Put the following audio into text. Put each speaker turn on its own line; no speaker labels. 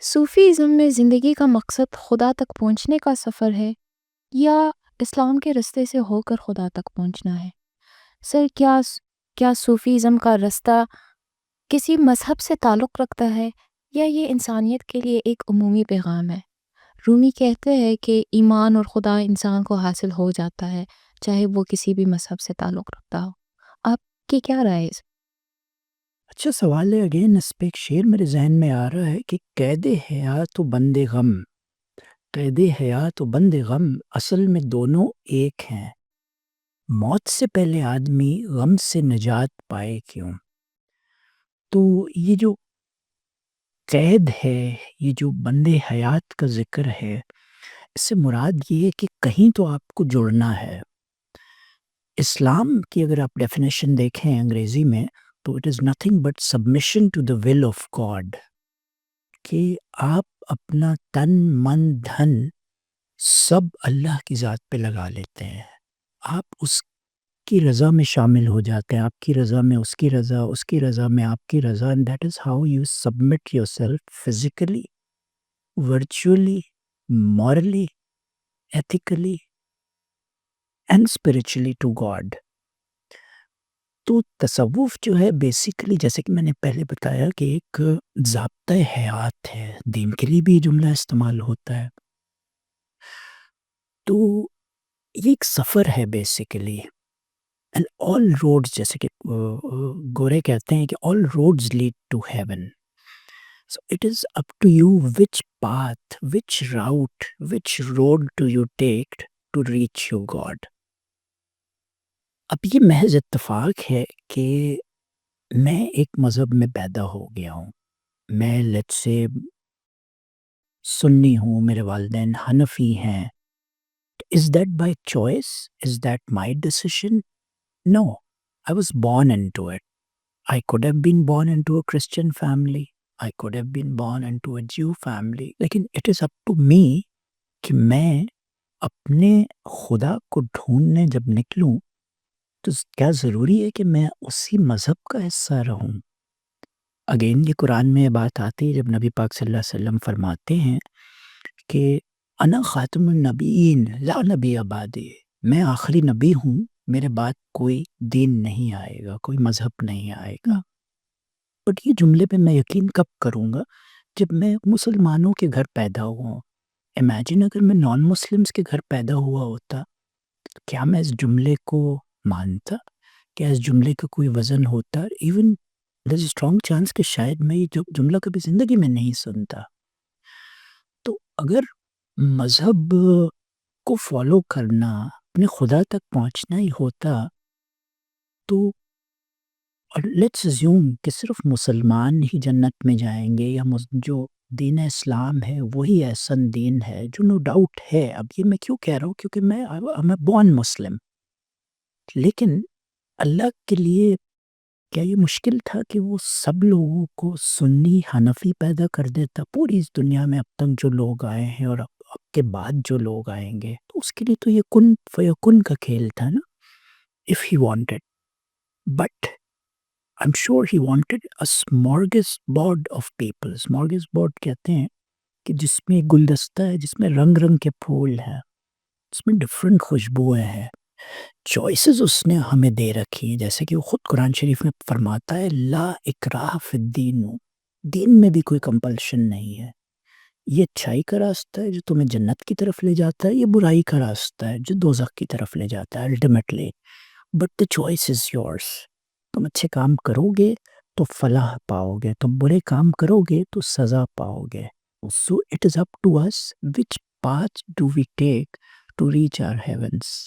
صوفی ازم میں زندگی کا مقصد خدا تک پہنچنے کا سفر ہے یا اسلام کے رستے سے ہو کر خدا تک پہنچنا ہے؟ سر، کیا صوفی ازم کا رستہ کسی مذہب سے تعلق رکھتا ہے یا یہ انسانیت کے لیے ایک عمومی پیغام ہے؟ رومی کہتے ہیں کہ ایمان اور خدا انسان کو حاصل ہو جاتا ہے چاہے وہ کسی بھی مذہب سے تعلق رکھتا ہو۔ آپ کی کیا رائے ہے؟
اچھا سوال ہے۔ اگین اس پہ ایک شعر میرے ذہن میں آ رہا ہے کہ قید حیات و بند غم، قید حیات و بند غم اصل میں دونوں ایک ہیں، موت سے پہلے آدمی غم سے نجات پائے کیوں؟ تو یہ جو قید ہے، یہ جو بند حیات کا ذکر ہے، اس سے مراد یہ ہے کہ کہیں تو آپ کو جڑنا ہے۔ اسلام کی اگر آپ ڈیفینیشن دیکھیں انگریزی میں تو it is nothing but submission to the will of God, کہ آپ اپنا تن من دھن سب اللہ کی ذات پہ لگا لیتے ہیں، آپ اس کی رضا میں شامل ہو جاتے ہیں، آپ کی رضا میں اس کی رضا، اس کی رضا میں آپ کی رضا، and that is how you submit yourself physically, virtually, morally, ethically and spiritually to God۔ تو تصوف جو ہے بیسیکلی جیسے کہ میں نے پہلے بتایا کہ ایک ضابطۂ حیات ہے، دین کے لیے بھی یہ جملہ استعمال ہوتا ہے۔ تو یہ ایک سفر ہے بیسیکلی، اینڈ آل روڈز، جیسے کہ گورے کہتے ہیں کہ all roads lead to heaven, so it is up to you which path, which route, which road do you take to reach your God. اب یہ محض اتفاق ہے کہ میں ایک مذہب میں پیدا ہو گیا ہوں، میں لیٹ سے سنی ہوں، میرے والدین حنفی ہیں۔ Is that by choice? Is that my decision? No, I was born into it. I could have been born into a Christian family. I could have been born into a Jew family. لیکن it is up to me کہ میں اپنے خدا کو ڈھونڈنے جب نکلوں تو کیا ضروری ہے کہ میں اسی مذہب کا حصہ رہوں؟ اگین یہ قرآن میں یہ بات آتی ہے جب نبی پاک صلی اللہ علیہ وسلم فرماتے ہیں کہ انا خاتم النبیین لا نبی بعدی، میں آخری نبی ہوں، میرے بعد کوئی دین نہیں آئے گا، کوئی مذہب نہیں آئے گا۔ بٹ یہ جملے پہ میں یقین کب کروں گا؟ جب میں مسلمانوں کے گھر پیدا ہوا ہوں۔ امیجن اگر میں نان مسلمس کے گھر پیدا ہوا ہوتا، کیا میں اس جملے کو مانتا؟ کیا اس جملے کا کوئی وزن ہوتا؟ Even there is strong chance کہ شاید میں یہ جملہ کبھی زندگی میں نہیں سنتا۔ تو اگر مذہب کو فالو کرنا اپنے خدا تک پہنچنا ہی ہوتا تو لیٹس اسیوم کہ صرف مسلمان ہی جنت میں جائیں گے، یا جو دین اسلام ہے وہی احسن دین ہے، جو نو ڈاؤٹ ہے۔ اب یہ میں کیوں کہہ رہا ہوں؟ کیونکہ میں بورن مسلم، لیکن اللہ کے لیے کیا یہ مشکل تھا کہ وہ سب لوگوں کو سنی حنفی پیدا کر دیتا؟ پوری اس دنیا میں اب تک جو لوگ آئے ہیں اور اب کے بعد جو لوگ آئیں گے، تو اس کے لیے تو یہ کن فیکن کا کھیل تھا نا، if he wanted. But I'm sure he wanted a smorgasbord of people. smorgasbord کہتے ہیں کہ جس میں گلدستہ ہے، جس میں رنگ رنگ کے پھول ہیں، جس میں ڈفرینٹ خوشبوئیں ہیں، چوائسز اس نے ہمیں دے رکھی ہیں، جیسے کہ وہ خود قرآن شریف میں فرماتا ہے لا اکراہ فی الدین، دین میں بھی کوئی کمپلشن نہیں ہے۔ یہ اچھائی کا راستہ ہے جو تمہیں جنت کی طرف لے جاتا ہے، یہ برائی کا راستہ ہے جو دوزخ کی طرف لے جاتا ہے ultimately, but the choice is yours۔ تم اچھے کام کرو گے تو فلاح پاؤ گے، تم برے کام کرو گے تو سزا پاؤ گے۔ So it is up to us which path do we take to reach our heavens۔